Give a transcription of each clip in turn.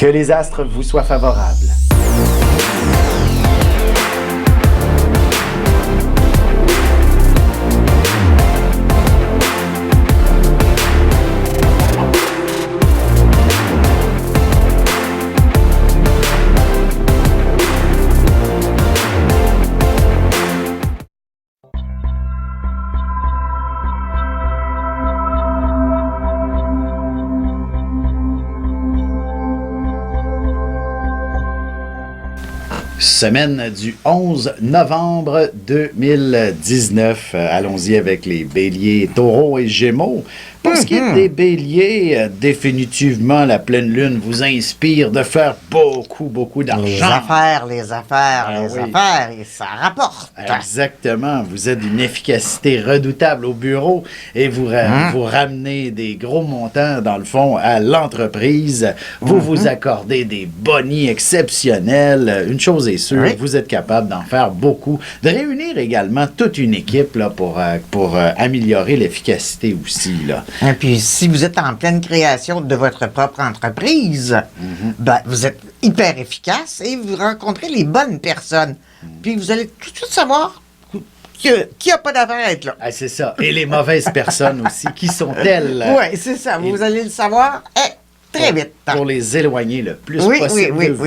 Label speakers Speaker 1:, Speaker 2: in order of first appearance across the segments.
Speaker 1: Que les astres vous soient favorables. Semaine du 11 novembre 2019. Allons-y avec les béliers, taureaux et gémeaux. Pour ce qui est des béliers, définitivement, la pleine lune vous inspire de faire beaucoup d'argent.
Speaker 2: Les affaires, et ça rapporte.
Speaker 1: Exactement. Vous êtes d'une efficacité redoutable au bureau et vous ramenez des gros montants, dans le fond, à l'entreprise. Vous vous accordez des bonis exceptionnels. Une chose est sûre, vous êtes capable d'en faire beaucoup. De réunir également toute une équipe là, pour améliorer l'efficacité aussi, là.
Speaker 2: Et puis, si vous êtes en pleine création de votre propre entreprise, ben, vous êtes hyper efficace et vous rencontrez les bonnes personnes. Puis, vous allez tout de suite savoir qui n'a pas d'affaire à être là.
Speaker 1: Ah, c'est ça. Et les mauvaises personnes aussi. Qui sont-elles?
Speaker 2: Oui, c'est ça. Vous allez le savoir très vite.
Speaker 1: Pour les éloigner le plus possible de vous.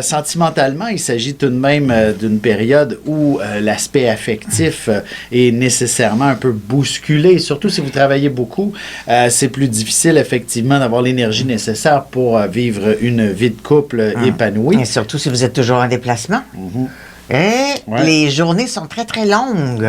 Speaker 1: Sentimentalement, il s'agit tout de même d'une période où l'aspect affectif est nécessairement un peu bousculé, surtout si vous travaillez beaucoup. C'est plus difficile, effectivement, d'avoir l'énergie nécessaire pour vivre une vie de couple épanouie.
Speaker 2: Et surtout si vous êtes toujours en déplacement. Les journées sont très longues.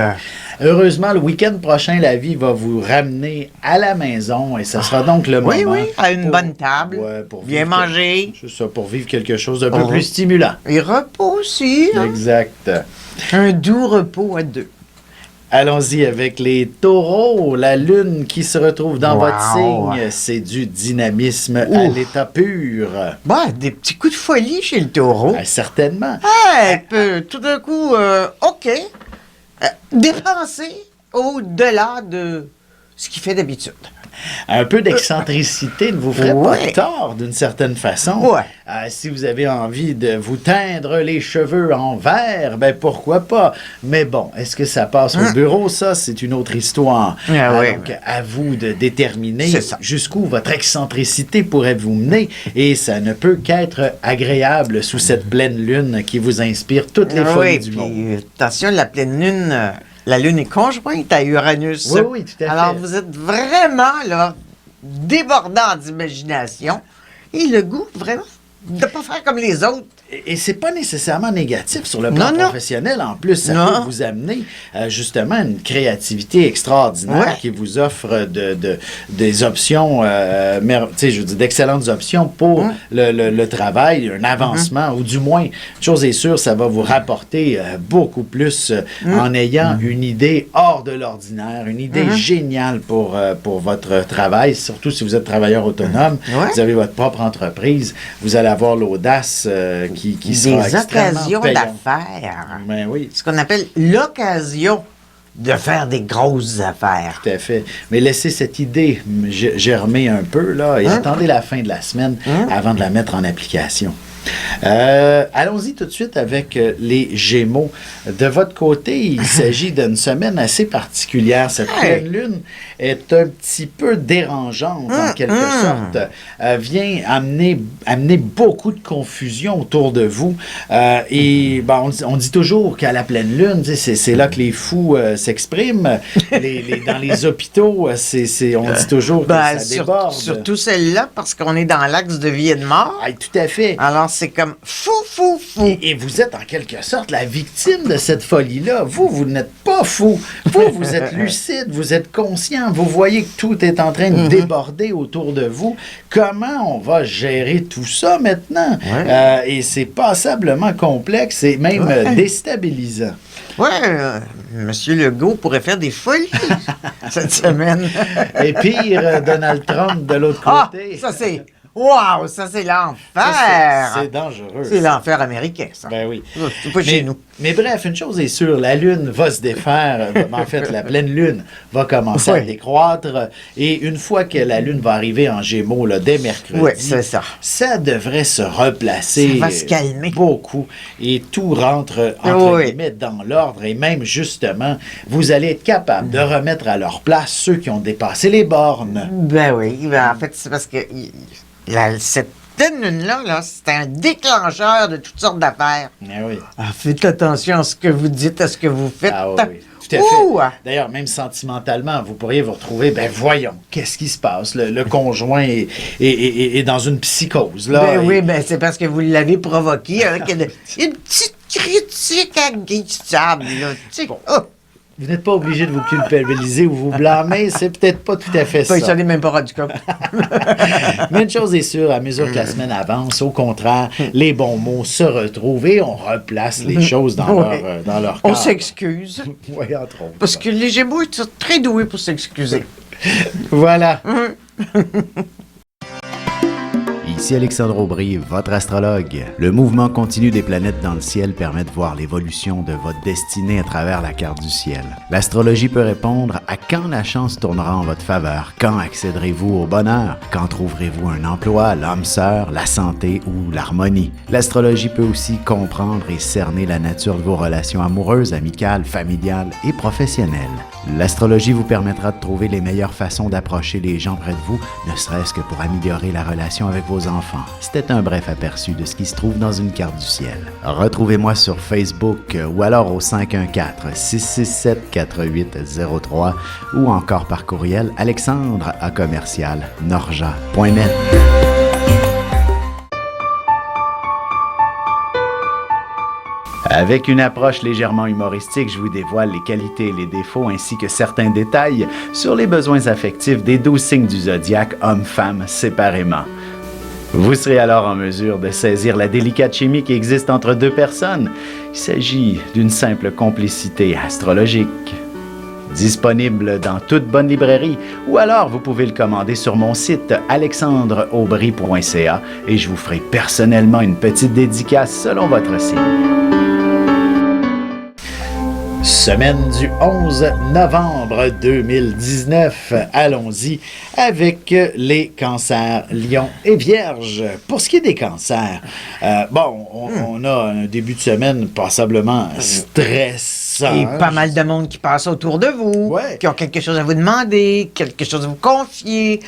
Speaker 1: Heureusement, le week-end prochain, la vie va vous ramener à la maison et ce sera donc le moment...
Speaker 2: Oui, à une bonne table, pour bien manger.
Speaker 1: C'est ça, pour vivre quelque chose d'un peu plus stimulant.
Speaker 2: Et repos aussi.
Speaker 1: Exact.
Speaker 2: Un doux repos à deux.
Speaker 1: Allons-y avec les taureaux. La lune qui se retrouve dans votre signe, c'est du dynamisme à l'état pur.
Speaker 2: Des petits coups de folie chez le taureau.
Speaker 1: Certainement.
Speaker 2: Tout d'un coup, dépenser au-delà de ce qu'il fait d'habitude.
Speaker 1: Un peu d'excentricité ne vous ferait pas tort, d'une certaine façon. Si vous avez envie de vous teindre les cheveux en vert, ben pourquoi pas. Mais bon, est-ce que ça passe au bureau, ça? C'est une autre histoire. Donc, à vous de déterminer jusqu'où votre excentricité pourrait vous mener. Et ça ne peut qu'être agréable sous cette pleine lune qui vous inspire toutes les folies du monde.
Speaker 2: Attention, la pleine lune... La Lune est conjointe à Uranus.
Speaker 1: Oui, tout à fait.
Speaker 2: Alors, vous êtes vraiment, là, débordant d'imagination et le goût, vraiment, de ne pas faire comme les autres.
Speaker 1: Et c'est pas nécessairement négatif sur le plan professionnel. En plus, ça peut vous amener justement une créativité extraordinaire qui vous offre des options, d'excellentes options pour le travail, un avancement, ou du moins, chose est sûre, ça va vous rapporter beaucoup plus en ayant une idée hors de l'ordinaire, une idée géniale pour votre travail, surtout si vous êtes travailleur autonome, vous avez votre propre entreprise, vous allez avoir l'audace qui sera
Speaker 2: des occasions d'affaires.
Speaker 1: Ben oui.
Speaker 2: Ce qu'on appelle l'occasion de faire des grosses affaires.
Speaker 1: Tout à fait. Mais laissez cette idée germer un peu, là, et attendez la fin de la semaine avant de la mettre en application. Allons-y tout de suite avec les Gémeaux. De votre côté, il s'agit d'une semaine assez particulière. Cette pleine lune est un petit peu dérangeante en quelque sorte. Vient amener beaucoup de confusion autour de vous. On dit toujours qu'à la pleine lune, c'est là que les fous s'expriment. Dans les hôpitaux, on dit toujours que ça déborde.
Speaker 2: Surtout celle-là, parce qu'on est dans l'axe de vie et de mort.
Speaker 1: Tout à fait.
Speaker 2: Alors, c'est comme fou.
Speaker 1: Et vous êtes en quelque sorte la victime de cette folie-là. Vous n'êtes pas fou. Vous êtes lucide, vous êtes conscient. Vous voyez que tout est en train de déborder autour de vous. Comment on va gérer tout ça maintenant? Et c'est passablement complexe et même déstabilisant.
Speaker 2: Monsieur Legault pourrait faire des folies cette semaine.
Speaker 1: Et pire, Donald Trump de l'autre côté.
Speaker 2: Ça c'est... Wow, ça c'est l'enfer!
Speaker 1: C'est dangereux.
Speaker 2: C'est l'enfer américain, ça.
Speaker 1: Ben oui.
Speaker 2: C'est pas chez nous.
Speaker 1: Mais bref, une chose est sûre, la Lune va se défaire. En fait, la pleine Lune va commencer à décroître. Et une fois que la Lune va arriver en Gémeaux, là, dès mercredi,
Speaker 2: c'est ça.
Speaker 1: Ça devrait se replacer.
Speaker 2: Ça va se calmer.
Speaker 1: Beaucoup. Et tout rentre, entre guillemets, dans l'ordre. Et même, justement, vous allez être capable de remettre à leur place ceux qui ont dépassé les bornes.
Speaker 2: Ben oui. Ben, en fait, c'est parce que cette pleine lune-là, c'est un déclencheur de toutes sortes d'affaires.
Speaker 1: Ah oui.
Speaker 2: Faites attention à ce que vous dites, à ce que vous faites.
Speaker 1: Ah oui, tout à fait. D'ailleurs, même sentimentalement, vous pourriez vous retrouver, voyons, qu'est-ce qui se passe? Le conjoint est dans une psychose, là.
Speaker 2: Oui, c'est parce que vous l'avez provoqué avec une petite critique agréable, là.
Speaker 1: Bon. Vous n'êtes pas obligé de vous culpabiliser ou vous blâmer, c'est peut-être pas tout à fait ça.
Speaker 2: Ça n'est même pas rendu compte.
Speaker 1: Mais une chose est sûre, à mesure que la semaine avance, au contraire, les bons mots se retrouvent et on replace les choses dans leur
Speaker 2: On
Speaker 1: cadre.
Speaker 2: s'excuse.
Speaker 1: Oui, entre autres.
Speaker 2: Parce que les Gémeaux, ils sont très doués pour s'excuser.
Speaker 1: Voilà. Ici Alexandre Aubry, votre astrologue. Le mouvement continu des planètes dans le ciel permet de voir l'évolution de votre destinée à travers la carte du ciel. L'astrologie peut répondre à quand la chance tournera en votre faveur, quand accéderez-vous au bonheur, quand trouverez-vous un emploi, l'âme sœur, la santé ou l'harmonie. L'astrologie peut aussi comprendre et cerner la nature de vos relations amoureuses, amicales, familiales et professionnelles. L'astrologie vous permettra de trouver les meilleures façons d'approcher les gens près de vous, ne serait-ce que pour améliorer la relation avec vos enfants. C'était un bref aperçu de ce qui se trouve dans une carte du ciel. Retrouvez-moi sur Facebook ou alors au 514-667-4803 ou encore par courriel alexandre@norja.net. Avec une approche légèrement humoristique, je vous dévoile les qualités et les défauts ainsi que certains détails sur les besoins affectifs des 12 signes du zodiaque, hommes-femmes, séparément. Vous serez alors en mesure de saisir la délicate chimie qui existe entre deux personnes. Il s'agit d'une simple complicité astrologique. Disponible dans toute bonne librairie ou alors vous pouvez le commander sur mon site alexandreaubry.ca et je vous ferai personnellement une petite dédicace selon votre signe. Semaine du 11 novembre 2019. Allons-y avec les cancers, lions et vierges. Pour ce qui est des cancers, on a un début de semaine passablement stressant.
Speaker 2: Et pas mal de monde qui passe autour de vous, qui ont quelque chose à vous demander, quelque chose à vous confier,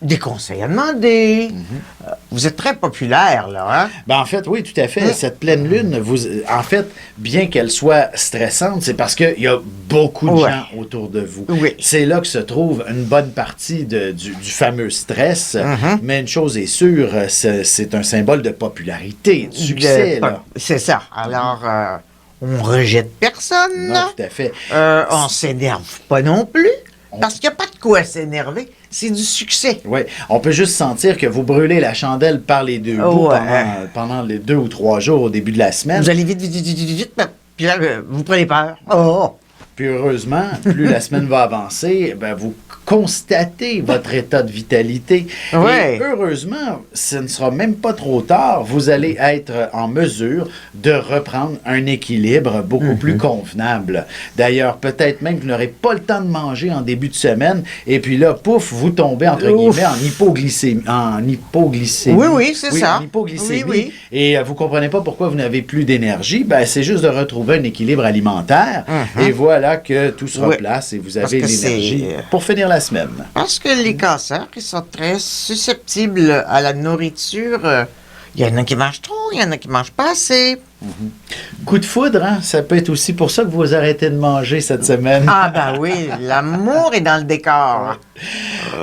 Speaker 2: des conseils à demander. Vous êtes très populaire, là, hein?
Speaker 1: En fait, oui, tout à fait. Cette pleine lune, en fait, bien qu'elle soit stressante, c'est parce qu'il y a beaucoup de gens autour de vous. C'est là que se trouve une bonne partie du fameux stress. Mais une chose est sûre, c'est un symbole de popularité, de succès.
Speaker 2: C'est ça. Alors, on rejette personne.
Speaker 1: Non, tout à fait.
Speaker 2: On s'énerve pas non plus. Parce qu'il n'y a pas de quoi s'énerver. C'est du succès.
Speaker 1: Oui. On peut juste sentir que vous brûlez la chandelle par les deux bouts pendant les 2 ou 3 jours au début de la semaine.
Speaker 2: Vous allez vite, puis là, vous prenez peur.
Speaker 1: Puis heureusement, plus la semaine va avancer, vous constatez votre état de vitalité. Et heureusement, ce ne sera même pas trop tard. Vous allez être en mesure de reprendre un équilibre beaucoup plus convenable. D'ailleurs, peut-être même que vous n'aurez pas le temps de manger en début de semaine. Et puis là, pouf, vous tombez, entre guillemets, en hypoglycémie.
Speaker 2: Oui, c'est ça.
Speaker 1: En hypoglycémie. Et vous ne comprenez pas pourquoi vous n'avez plus d'énergie. C'est juste de retrouver un équilibre alimentaire. Et voilà que tout se replace et vous avez l'énergie pour finir la semaine.
Speaker 2: Parce que les cancers, ils sont très susceptibles à la nourriture. Il y en a qui mangent trop, il y en a qui mangent pas assez.
Speaker 1: Coup de foudre, hein? Ça peut être aussi pour ça que vous arrêtez de manger cette semaine.
Speaker 2: Oui, l'amour est dans le décor.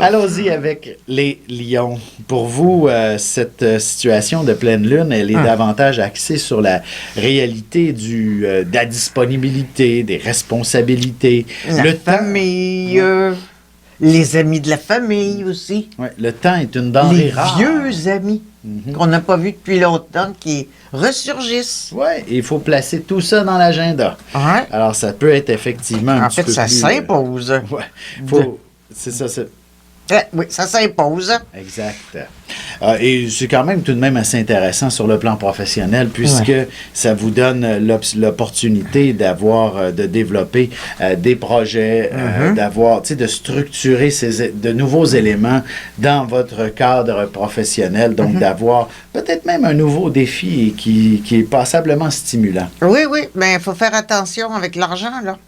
Speaker 1: Allons-y avec les lions. Pour vous, cette situation de pleine lune, elle est davantage axée sur la réalité de la disponibilité, des responsabilités.
Speaker 2: La famille. Les amis de la famille aussi.
Speaker 1: Ouais, le temps est une denrée
Speaker 2: Les
Speaker 1: rare.
Speaker 2: vieux amis qu'on n'a pas vus depuis longtemps qui ressurgissent.
Speaker 1: Oui, il faut placer tout ça dans l'agenda.
Speaker 2: Ouais.
Speaker 1: Alors, ça peut être effectivement un
Speaker 2: En
Speaker 1: petit
Speaker 2: fait,
Speaker 1: peu
Speaker 2: ça
Speaker 1: plus,
Speaker 2: s'impose.
Speaker 1: ouais, faut, c'est ça, c'est
Speaker 2: Oui, ça s'impose.
Speaker 1: exact. Et c'est quand même tout de même assez intéressant sur le plan professionnel puisque ça vous donne l'opportunité d'avoir, de développer des projets, d'avoir, tu sais, de structurer de nouveaux éléments dans votre cadre professionnel, donc d'avoir peut-être même un nouveau défi qui est passablement stimulant.
Speaker 2: Oui, mais il faut faire attention avec l'argent, là.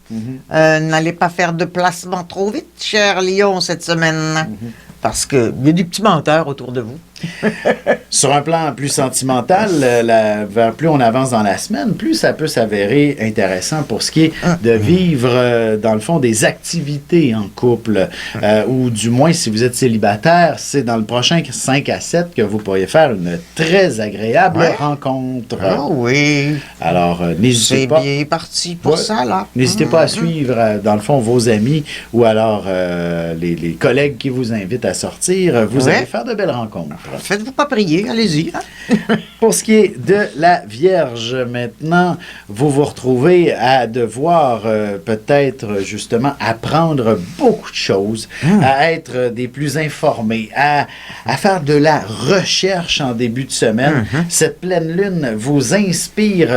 Speaker 2: N'allez pas faire de placement trop vite, cher Lyon, cette semaine. Parce qu'il y a des petits menteurs autour de vous.
Speaker 1: Sur un plan plus sentimental, plus on avance dans la semaine, plus ça peut s'avérer intéressant pour ce qui est de vivre, dans le fond, des activités en couple. Ou du moins, si vous êtes célibataire, c'est dans le prochain 5 à 7 que vous pourriez faire une très agréable rencontre.
Speaker 2: Ah oui.
Speaker 1: Alors, n'hésitez
Speaker 2: C'est
Speaker 1: pas.
Speaker 2: bien parti pour ça, là.
Speaker 1: N'hésitez pas à suivre, dans le fond, vos amis ou alors les collègues qui vous invitent à sortir. Vous allez faire de belles rencontres.
Speaker 2: Faites-vous pas prier, allez-y. Hein?
Speaker 1: Pour ce qui est de la Vierge, maintenant, vous vous retrouvez à devoir peut-être justement apprendre beaucoup de choses, à être des plus informés, à faire de la recherche en début de semaine. Cette pleine lune vous inspire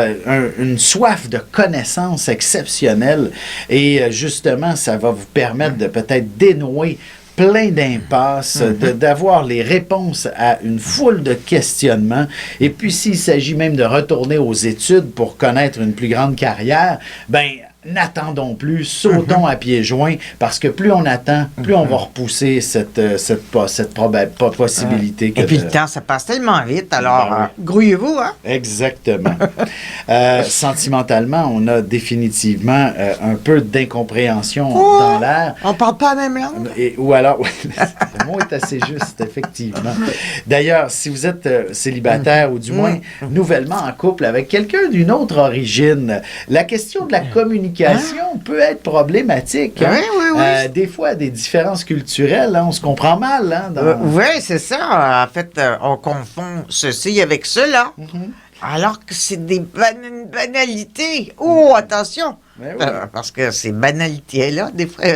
Speaker 1: une soif de connaissances exceptionnelle et justement, ça va vous permettre de peut-être dénouer plein d'impasses, d'avoir les réponses à une foule de questionnements. Et puis, s'il s'agit même de retourner aux études pour connaître une plus grande carrière, ben n'attendons plus, sautons à pieds joints, parce que plus on attend, plus on va repousser cette possibilité.
Speaker 2: Et puis le temps, ça passe tellement vite, alors
Speaker 1: Ben
Speaker 2: grouillez-vous, hein?
Speaker 1: Exactement. Sentimentalement, on a définitivement un peu d'incompréhension dans l'air.
Speaker 2: On parle pas la même langue?
Speaker 1: Ou alors, le mot est assez juste, effectivement. D'ailleurs, si vous êtes célibataire ou du moins nouvellement en couple avec quelqu'un d'une autre origine, la question de la communication peut être problématique. Hein?
Speaker 2: Oui.
Speaker 1: Des fois, des différences culturelles, hein, on se comprend mal. Hein,
Speaker 2: oui, c'est ça. En fait, on confond ceci avec cela. Alors que c'est une banalité. Oh, attention!
Speaker 1: Ben oui.
Speaker 2: Parce que ces banalités-là, des fois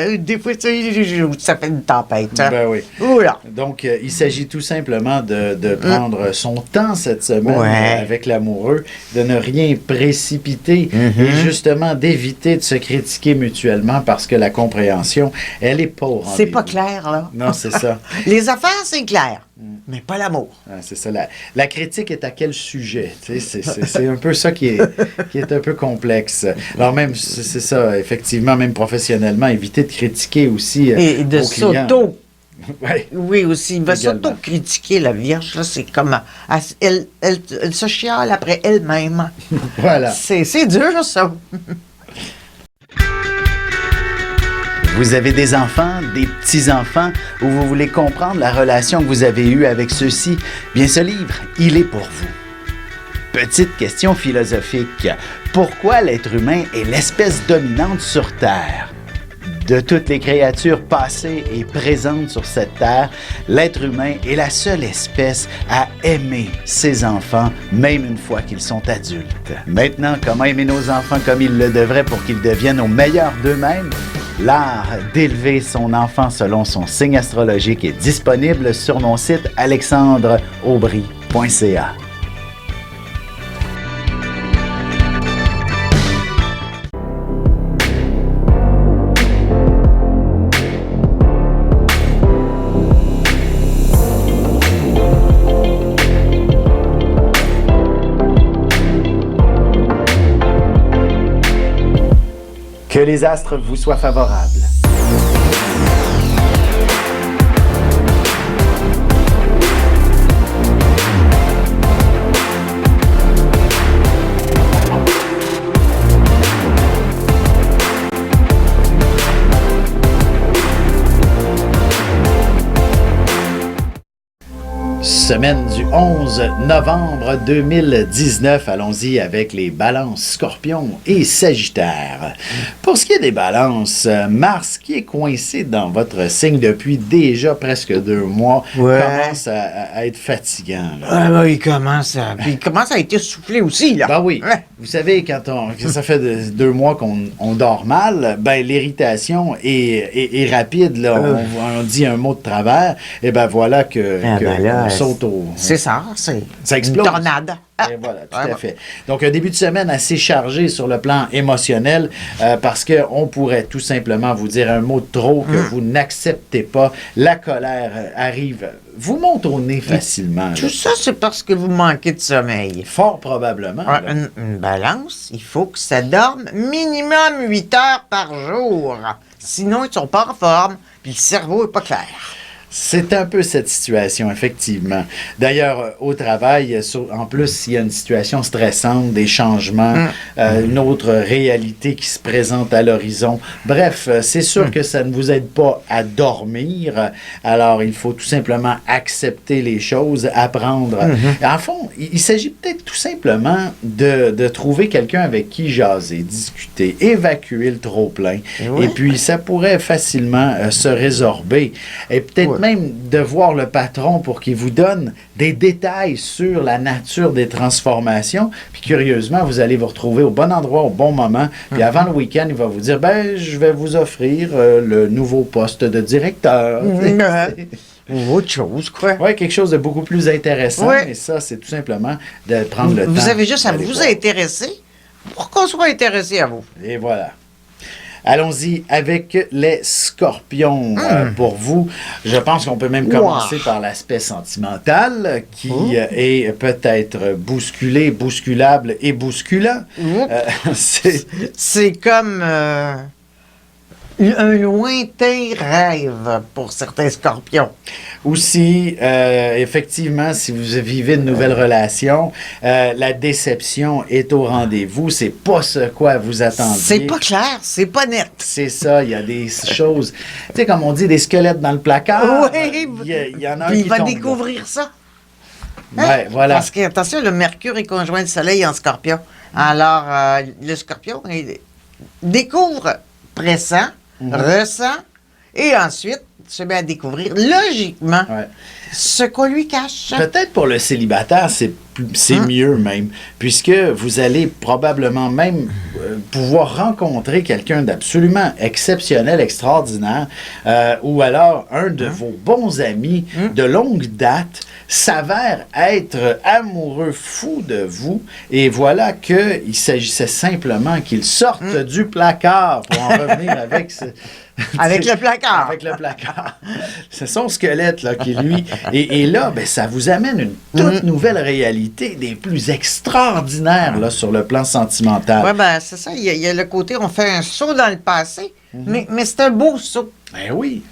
Speaker 2: ça fait une tempête. Hein?
Speaker 1: Ben oui.
Speaker 2: Oula.
Speaker 1: Donc, il s'agit tout simplement de prendre son temps cette semaine avec l'amoureux, de ne rien précipiter et justement d'éviter de se critiquer mutuellement parce que la compréhension, elle est pas au rendez-vous.
Speaker 2: C'est pas clair, là.
Speaker 1: Non, c'est ça.
Speaker 2: Les affaires, c'est clair, mais pas l'amour.
Speaker 1: Ah, c'est ça. La critique est à quel sujet? Tu sais, c'est un peu ça qui est un peu complexe. Alors même, c'est ça, effectivement, même professionnellement, éviter de critiquer aussi
Speaker 2: Et de
Speaker 1: vos clients.
Speaker 2: s'auto.
Speaker 1: Ouais.
Speaker 2: Oui, aussi. Il va
Speaker 1: Également.
Speaker 2: s'auto-critiquer, la Vierge. Là, c'est comme... Elle se chiale après elle-même.
Speaker 1: Voilà.
Speaker 2: C'est dur, ça.
Speaker 1: Vous avez des enfants, des petits-enfants, ou vous voulez comprendre la relation que vous avez eue avec ceux-ci? Bien, ce livre, il est pour vous. Petite question philosophique. Pourquoi l'être humain est l'espèce dominante sur Terre? De toutes les créatures passées et présentes sur cette terre, l'être humain est la seule espèce à aimer ses enfants, même une fois qu'ils sont adultes. Maintenant, comment aimer nos enfants comme ils le devraient pour qu'ils deviennent au meilleur d'eux-mêmes? L'art d'élever son enfant selon son signe astrologique est disponible sur mon site alexandreaubry.ca. Que les astres vous soient favorables. Semaine du 11 novembre 2019. Allons-y avec les balances Scorpion et Sagittaire. Pour ce qui est des balances, Mars, qui est coincé dans votre signe depuis déjà presque 2 mois, commence à être fatigant.
Speaker 2: Là. Il commence à... Puis il commence à être essoufflé aussi, là.
Speaker 1: Ben oui. Ouais. Vous savez, quand ça fait 2 mois qu'on dort mal, ben l'irritation est rapide. Là. On dit un mot de travers, et ben voilà que on saute au...
Speaker 2: C'est ça explose. Une tornade.
Speaker 1: Et voilà, tout à fait. Donc, un début de semaine assez chargé sur le plan émotionnel parce qu'on pourrait tout simplement vous dire un mot de trop que vous n'acceptez pas. La colère arrive, vous monte au nez facilement.
Speaker 2: Tout ça, c'est parce que vous manquez de sommeil.
Speaker 1: Fort probablement.
Speaker 2: Une balance, il faut que ça dorme minimum 8 heures par jour. Sinon, ils ne sont pas en forme, puis le cerveau n'est pas clair.
Speaker 1: C'est un peu cette situation, effectivement. D'ailleurs, au travail, en plus, il y a une situation stressante, des changements, une autre réalité qui se présente à l'horizon. Bref, c'est sûr que ça ne vous aide pas à dormir. Alors, il faut tout simplement accepter les choses, apprendre. En fond, il s'agit peut-être tout simplement de trouver quelqu'un avec qui jaser, discuter, évacuer le trop-plein. Et puis, ça pourrait facilement se résorber. Et peut-être même de voir le patron pour qu'il vous donne des détails sur la nature des transformations. Puis curieusement, vous allez vous retrouver au bon endroit, au bon moment. Puis avant le week-end, il va vous dire, je vais vous offrir le nouveau poste de directeur.
Speaker 2: Ou autre chose, quoi.
Speaker 1: Oui, quelque chose de beaucoup plus intéressant. Et ça, c'est tout simplement de prendre le temps.
Speaker 2: Vous avez juste à vous intéresser pour qu'on soit intéressé à vous.
Speaker 1: Et voilà. Allons-y avec les Scorpions. Pour vous, je pense qu'on peut même commencer par l'aspect sentimental qui est peut-être bousculé, bousculable et bousculant.
Speaker 2: C'est comme un lointain rêve pour certains Scorpions.
Speaker 1: Aussi, effectivement, si vous vivez une nouvelle relation, la déception est au rendez-vous. C'est pas ce quoi vous attendiez.
Speaker 2: C'est pas clair, c'est pas net.
Speaker 1: C'est ça, il y a des choses, tu sais, comme on dit, des squelettes dans le placard.
Speaker 2: Oui,
Speaker 1: il y en a un
Speaker 2: qui
Speaker 1: qui
Speaker 2: va
Speaker 1: tombe,
Speaker 2: découvrir là. Ça.
Speaker 1: Ouais, voilà.
Speaker 2: Parce que, attention, le Mercure est conjoint du Soleil en Scorpion. Alors, le Scorpion découvre, pressent, ressent, et ensuite se met à découvrir logiquement ce qu'on lui cache.
Speaker 1: Peut-être pour le célibataire, c'est mieux même, puisque vous allez probablement même pouvoir rencontrer quelqu'un d'absolument exceptionnel, extraordinaire, ou alors un de vos bons amis de longue date s'avère être amoureux fou de vous, et voilà qu'il s'agissait simplement qu'il sorte du placard pour en revenir avec
Speaker 2: avec le placard.
Speaker 1: Avec le placard. C'est son squelette là, qui, lui... Et là, ça vous amène une toute nouvelle réalité des plus extraordinaires là, sur le plan sentimental.
Speaker 2: Oui, c'est ça. Il y a le côté, on fait un saut dans le passé, mais c'est un beau saut.
Speaker 1: Ben oui.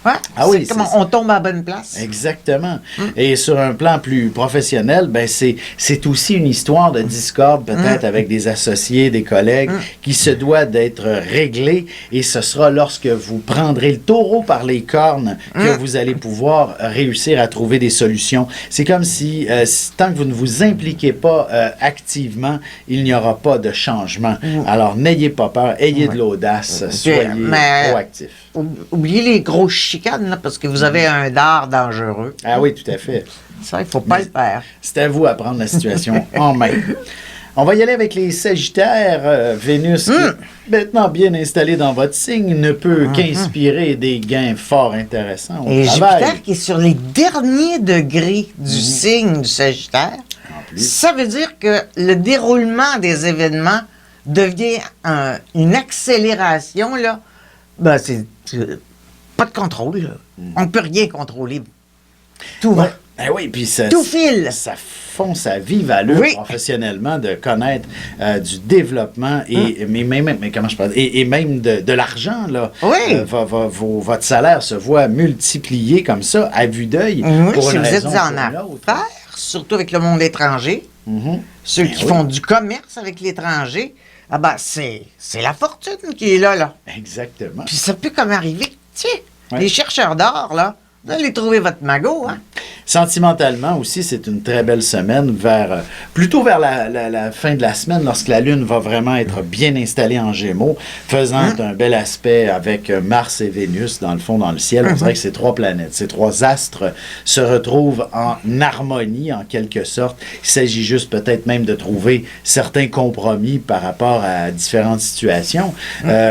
Speaker 2: Ouais, c'est comme on tombe à la bonne place.
Speaker 1: Exactement. Et sur un plan plus professionnel, c'est aussi une histoire de discorde, peut-être avec des associés, des collègues, qui se doit d'être réglée. Et ce sera lorsque vous prendrez le taureau par les cornes que vous allez pouvoir réussir à trouver des solutions. C'est comme si, tant que vous ne vous impliquez pas activement, il n'y aura pas de changement. Alors, n'ayez pas peur, ayez de l'audace, soyez proactifs.
Speaker 2: Oubliez les grosses chicanes, là, parce que vous avez un dard dangereux.
Speaker 1: Ah oui, tout à fait.
Speaker 2: Ça, il ne faut pas le faire.
Speaker 1: C'est à vous à prendre la situation en main. On va y aller avec les Sagittaires. Vénus, qui est maintenant bien installée dans votre signe, ne peut qu'inspirer des gains fort intéressants au
Speaker 2: Et
Speaker 1: travail.
Speaker 2: Jupiter, qui est sur les derniers degrés du signe du Sagittaire, ça veut dire que le déroulement des événements devient une accélération, là. C'est pas de contrôle, là. On ne peut rien contrôler. Tout va.
Speaker 1: Oui, puis
Speaker 2: tout file.
Speaker 1: Ça fonce à vive allure professionnellement de connaître du développement et même de l'argent, là.
Speaker 2: Oui.
Speaker 1: Votre salaire se voit multiplié comme ça, à vue d'œil.
Speaker 2: Oui, si vous êtes en affaires, surtout avec le monde étranger, ceux qui font du commerce avec l'étranger, c'est la fortune qui est là.
Speaker 1: Exactement.
Speaker 2: Puis ça peut comme arriver, tiens, les chercheurs d'or, là, vous allez trouver votre magot, hein?
Speaker 1: Sentimentalement aussi, c'est une très belle semaine, plutôt vers la fin de la semaine, lorsque la Lune va vraiment être bien installée en Gémeaux, faisant un bel aspect avec Mars et Vénus, dans le fond, dans le ciel. On dirait que ces 3 planètes, ces 3 astres se retrouvent en harmonie, en quelque sorte. Il s'agit juste peut-être même de trouver certains compromis par rapport à différentes situations.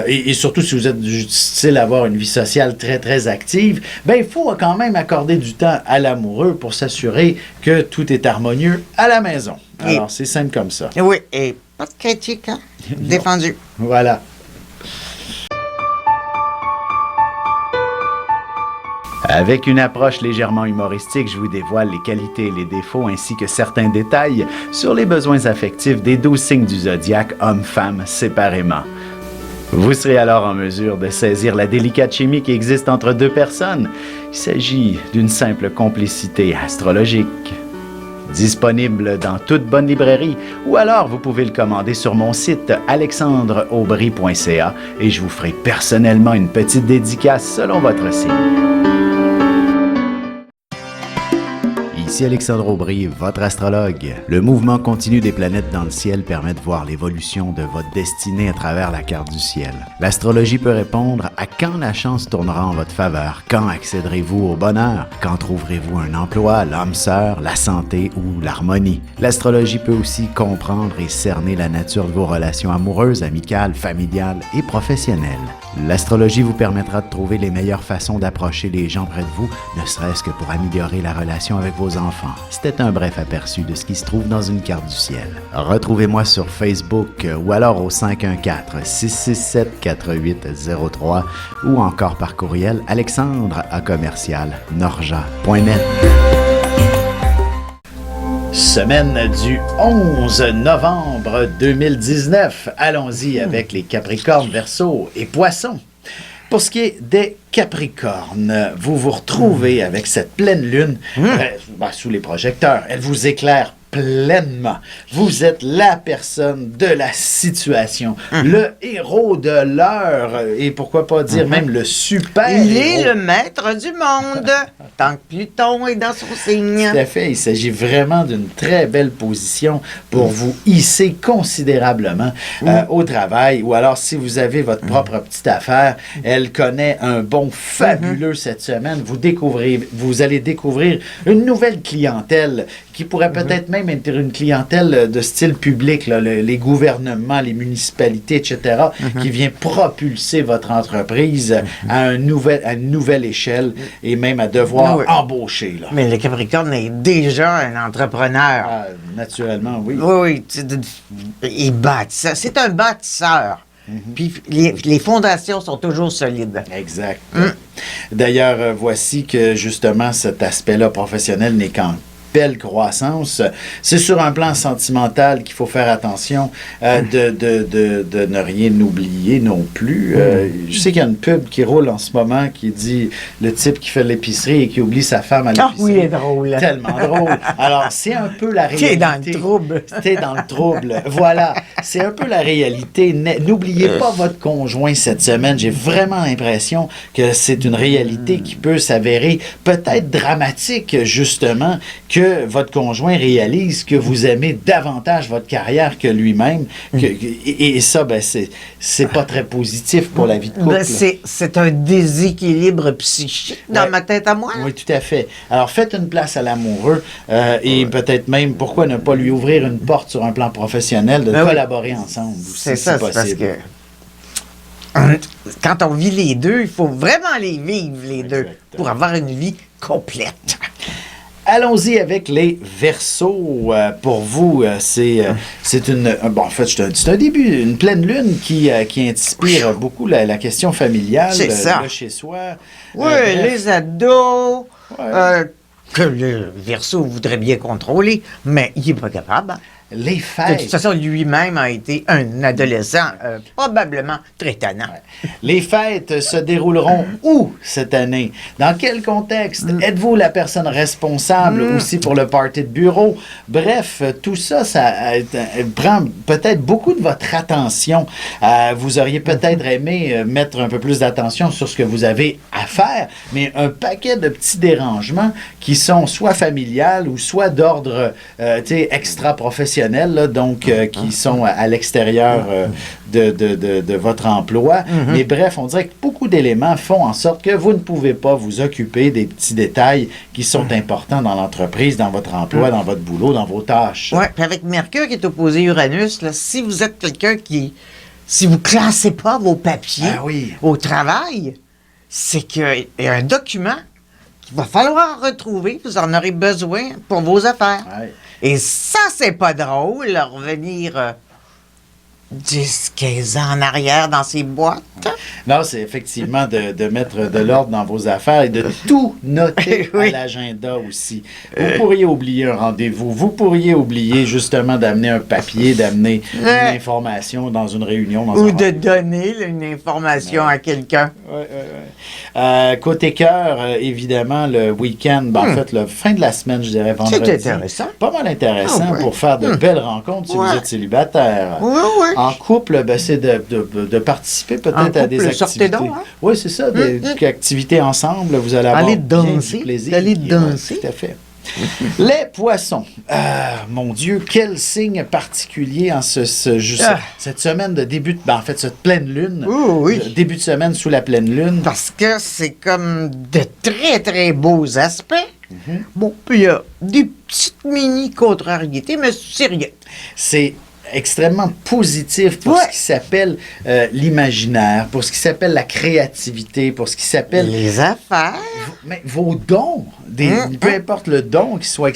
Speaker 1: Et surtout, si vous êtes du style à avoir une vie sociale très, très active, ben il faut quand même accorder du temps à l'amoureux pour s'assurer que tout est harmonieux à la maison. Alors, c'est simple comme ça.
Speaker 2: Oui, et pas de critique, hein? Défendu.
Speaker 1: Voilà. Avec une approche légèrement humoristique, je vous dévoile les qualités et les défauts ainsi que certains détails sur les besoins affectifs des 12 signes du zodiaque, hommes-femmes, séparément. Vous serez alors en mesure de saisir la délicate chimie qui existe entre 2 personnes. Il s'agit d'une simple complicité astrologique. Disponible dans toute bonne librairie, ou alors vous pouvez le commander sur mon site alexandreaubry.ca et je vous ferai personnellement une petite dédicace selon votre signe. Ici Alexandre Aubry, votre astrologue. Le mouvement continu des planètes dans le ciel permet de voir l'évolution de votre destinée à travers la carte du ciel. L'astrologie peut répondre à quand la chance tournera en votre faveur, quand accéderez-vous au bonheur, quand trouverez-vous un emploi, l'âme sœur, la santé ou l'harmonie. L'astrologie peut aussi comprendre et cerner la nature de vos relations amoureuses, amicales, familiales et professionnelles. L'astrologie vous permettra de trouver les meilleures façons d'approcher les gens près de vous, ne serait-ce que pour améliorer la relation avec vos enfants. C'était un bref aperçu de ce qui se trouve dans une carte du ciel. Retrouvez-moi sur Facebook ou alors au 514-667-4803 ou encore par courriel alexandre@norja.net. Semaine du 11 novembre 2019. Allons-y avec les Capricornes, Verseaux et Poissons. Pour ce qui est des Capricornes, vous vous retrouvez avec cette pleine lune sous les projecteurs. Elle vous éclaire pleinement. Vous êtes la personne de la situation, le héros de l'heure, et pourquoi pas dire même le super
Speaker 2: Il
Speaker 1: héros.
Speaker 2: est le maître du monde, tant que Pluton est dans son signe.
Speaker 1: Tout à fait. Il s'agit vraiment d'une très belle position pour vous hisser considérablement au travail, ou alors si vous avez votre propre petite affaire, elle connaît un bond fabuleux cette semaine. Vous allez découvrir une nouvelle clientèle qui pourrait peut-être même être une clientèle de style public, là, les gouvernements, les municipalités, etc., qui vient propulser votre entreprise à une nouvelle échelle et même à devoir embaucher. Là.
Speaker 2: Mais le Capricorne est déjà un entrepreneur.
Speaker 1: Ah, naturellement, oui.
Speaker 2: Oui, il bâtit. C'est un bâtisseur. Puis les fondations sont toujours solides.
Speaker 1: Exact. D'ailleurs, voici que justement cet aspect-là professionnel n'est qu'en belle croissance. C'est sur un plan sentimental qu'il faut faire attention de ne rien oublier non plus. Je sais qu'il y a une pub qui roule en ce moment qui dit le type qui fait l'épicerie et qui oublie sa femme à l'épicerie.
Speaker 2: Ah oui, il est drôle.
Speaker 1: Tellement drôle. Alors, c'est un peu la réalité.
Speaker 2: T'es dans le trouble.
Speaker 1: T'es dans le trouble. Voilà. C'est un peu la réalité. N'oubliez pas votre conjoint cette semaine. J'ai vraiment l'impression que c'est une réalité qui peut s'avérer peut-être dramatique, justement, que votre conjoint réalise que vous aimez davantage votre carrière que lui-même. Et ça, ben, c'est pas très positif pour la vie de couple.
Speaker 2: Ben, c'est un déséquilibre psychique dans ma tête à moi.
Speaker 1: Oui, tout à fait. Alors, faites une place à l'amoureux et peut-être même, pourquoi ne pas lui ouvrir une porte sur un plan professionnel, de collaborer ensemble.
Speaker 2: C'est ça, c'est parce que quand on vit les deux, il faut vraiment les vivre, les deux, pour avoir une vie complète.
Speaker 1: Allons-y avec les Verseaux. Pour vous, c'est une... Bon, en fait, c'est un début, une pleine lune qui inspire beaucoup la question familiale.
Speaker 2: C'est ça.
Speaker 1: Le chez-soi.
Speaker 2: Oui, les ados, que le Verseau voudrait bien contrôler, mais il n'est pas capable.
Speaker 1: les
Speaker 2: De
Speaker 1: fêtes.
Speaker 2: toute façon, lui-même a été un adolescent probablement très tannant.
Speaker 1: Les fêtes se dérouleront où cette année? Dans quel contexte? Êtes-vous la personne responsable aussi pour le party de bureau? Bref, tout ça, ça prend peut-être beaucoup de votre attention. Vous auriez peut-être aimé mettre un peu plus d'attention sur ce que vous avez à faire, mais un paquet de petits dérangements qui sont soit familiales ou soit d'ordre extra-professionnel, là, donc qui sont à l'extérieur de votre emploi. Mais bref, on dirait que beaucoup d'éléments font en sorte que vous ne pouvez pas vous occuper des petits détails qui sont importants dans l'entreprise, dans votre emploi, dans votre boulot, dans vos tâches.
Speaker 2: Oui, puis avec Mercure qui est opposé Uranus, là, si vous êtes quelqu'un qui... Si vous ne classez pas vos papiers au travail, c'est qu'il y a un document qu'il va falloir retrouver. Vous en aurez besoin pour vos affaires.
Speaker 1: Ouais.
Speaker 2: Et ça, c'est pas drôle, revenir 10, 15 ans en arrière dans ces boîtes.
Speaker 1: Non, c'est effectivement de mettre de l'ordre dans vos affaires et de tout noter à l'agenda aussi. Vous pourriez oublier un rendez-vous. Vous pourriez oublier justement d'amener un papier, d'amener une information dans une réunion.
Speaker 2: Ou de donner une information à quelqu'un.
Speaker 1: Côté cœur, évidemment, le week-end, en fait, la fin de la semaine, je dirais vendredi.
Speaker 2: C'est intéressant.
Speaker 1: Pas mal intéressant pour faire de belles rencontres si vous êtes célibataire.
Speaker 2: Oui.
Speaker 1: En couple, c'est de participer peut-être à des activités.
Speaker 2: Sortez donc, hein?
Speaker 1: Oui, c'est ça, des activités ensemble. Vous allez avoir
Speaker 2: danser,
Speaker 1: du plaisir.
Speaker 2: Aller danser.
Speaker 1: Tout à fait. Les poissons. Mon Dieu, quel signe particulier en cette semaine de début de... en fait, cette pleine lune. Début de semaine sous la pleine lune.
Speaker 2: Parce que c'est comme de très, très beaux aspects. Bon, puis il y a des petites mini-contrariétés, mais c'est rien.
Speaker 1: C'est extrêmement positif pour ce qui s'appelle l'imaginaire, pour ce qui s'appelle la créativité, pour ce qui s'appelle...
Speaker 2: Les affaires.
Speaker 1: Mais vos dons, peu importe le don, qu'il soit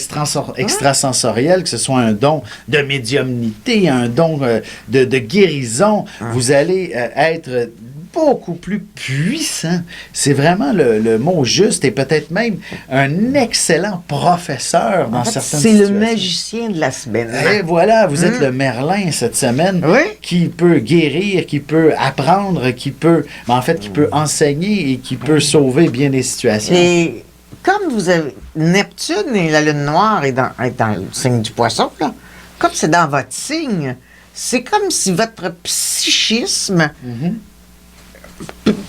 Speaker 1: extrasensoriel, que ce soit un don de médiumnité, un don de guérison, vous allez être beaucoup plus puissant. C'est vraiment le mot juste et peut-être même un excellent professeur dans certaines situations.
Speaker 2: C'est le magicien de la semaine.
Speaker 1: Et voilà, vous êtes le Merlin cette semaine qui peut guérir, qui peut apprendre, qui peut enseigner et qui peut sauver bien des situations.
Speaker 2: Et comme vous avez Neptune et la Lune noire est dans le signe du Poisson, là, comme c'est dans votre signe, c'est comme si votre psychisme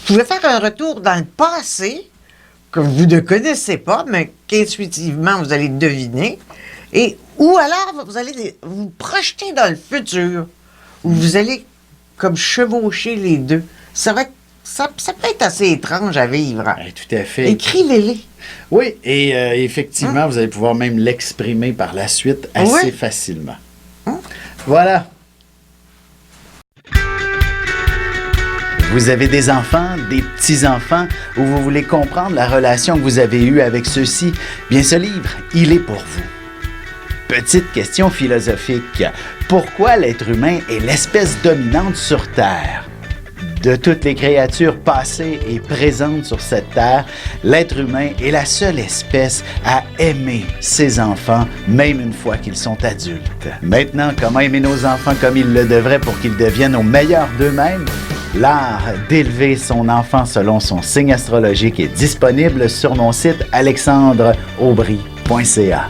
Speaker 2: pouvez faire un retour dans le passé que vous ne connaissez pas, mais qu'intuitivement vous allez deviner, ou alors vous allez vous projeter dans le futur, où vous allez comme chevaucher les deux. C'est vrai que ça peut être assez étrange à vivre.
Speaker 1: Tout à fait.
Speaker 2: Écrivez-les.
Speaker 1: Oui, et effectivement, vous allez pouvoir même l'exprimer par la suite assez facilement. Voilà. Vous avez des enfants, des petits-enfants, ou vous voulez comprendre la relation que vous avez eue avec ceux-ci? Bien, ce livre, il est pour vous. Petite question philosophique. Pourquoi l'être humain est l'espèce dominante sur Terre? De toutes les créatures passées et présentes sur cette terre, l'être humain est la seule espèce à aimer ses enfants, même une fois qu'ils sont adultes. Maintenant, comment aimer nos enfants comme ils le devraient pour qu'ils deviennent au meilleur d'eux-mêmes? L'art d'élever son enfant selon son signe astrologique est disponible sur mon site alexandreaubry.ca.